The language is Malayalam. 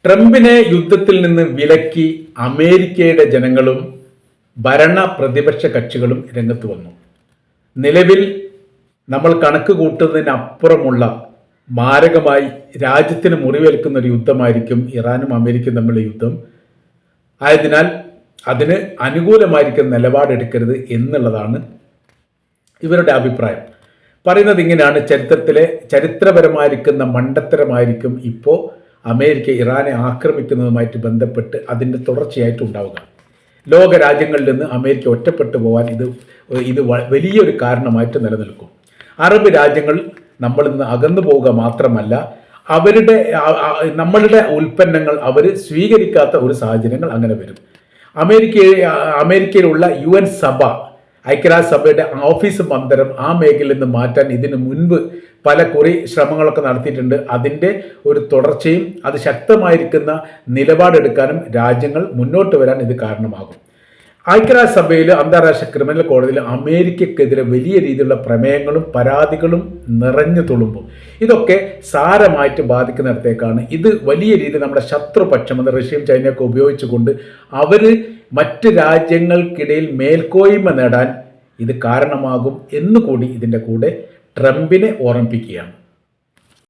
ട്രംപിനെ യുദ്ധത്തിൽ നിന്ന് വിലക്കി അമേരിക്കയുടെ ജനങ്ങളും ഭരണ പ്രതിപക്ഷ കക്ഷികളും രംഗത്ത് വന്നു. നിലവിൽ നമ്മൾ കണക്ക് കൂട്ടുന്നതിനപ്പുറമുള്ള മാരകമായി രാജ്യത്തിന് മുറിവേൽക്കുന്ന ഒരു യുദ്ധമായിരിക്കും ഇറാനും അമേരിക്കയും തമ്മിലുള്ള യുദ്ധം. ആയതിനാൽ അതിന് അനുകൂലമായിരിക്കുന്ന നിലപാടെടുക്കരുത് എന്നുള്ളതാണ് ഇവരുടെ അഭിപ്രായം. പറയുന്നത് ഇങ്ങനെയാണ്: ചരിത്രപരമായിരിക്കുന്ന മണ്ടത്തരമായിരിക്കും ഇപ്പോൾ അമേരിക്ക ഇറാനെ ആക്രമിക്കുന്നതുമായിട്ട് ബന്ധപ്പെട്ട് അതിൻ്റെ തുടർച്ചയായിട്ട് ഉണ്ടാവുക. ലോക രാജ്യങ്ങളിൽ നിന്ന് അമേരിക്ക ഒറ്റപ്പെട്ടു പോകാൻ ഇത് വലിയൊരു കാരണമായിട്ട് നിലനിൽക്കും. അറബ് രാജ്യങ്ങൾ നമ്മളിൽ നിന്ന് അകന്നു പോവുക മാത്രമല്ല, നമ്മളുടെ ഉൽപ്പന്നങ്ങൾ അവർ സ്വീകരിക്കാത്ത ഒരു സാഹചര്യങ്ങൾ അങ്ങനെ വരും. അമേരിക്കയിലുള്ള UN സഭ, ഐക്യരാഷ്ട്രസഭയുടെ ഓഫീസ് മന്ദിരം ആ മേഖലയിൽ നിന്ന് മാറ്റാൻ ഇതിനു മുൻപ് പല കുറി ശ്രമങ്ങളൊക്കെ നടത്തിയിട്ടുണ്ട്. അതിൻ്റെ ഒരു തുടർച്ചയും അത് ശക്തമായിരിക്കുന്ന നിലപാടെടുക്കാനും രാജ്യങ്ങൾ മുന്നോട്ട് വരാൻ ഇത് കാരണമാകും. ഐക്യരാഷ്ട്രസഭയിൽ അന്താരാഷ്ട്ര ക്രിമിനൽ കോടതിയിൽ അമേരിക്കക്കെതിരെ വലിയ രീതിയിലുള്ള പ്രമേയങ്ങളും പരാതികളും നിറഞ്ഞു തുളുമ്പും. ഇതൊക്കെ സാരമായിട്ട് ബാധിക്കുന്നിടത്തേക്കാണ് ഇത് വലിയ രീതിയിൽ നമ്മുടെ ശത്രുപക്ഷം എന്ന റഷ്യയും ചൈനയൊക്കെ ഉപയോഗിച്ചുകൊണ്ട് അവർ മറ്റ് രാജ്യങ്ങൾക്കിടയിൽ മേൽക്കോയ്മ നേടാൻ ഇത് കാരണമാകും എന്നുകൂടി ഇതിൻ്റെ കൂടെ ട്രംപിനെ ഓർമ്മിപ്പിക്കുകയാണ്.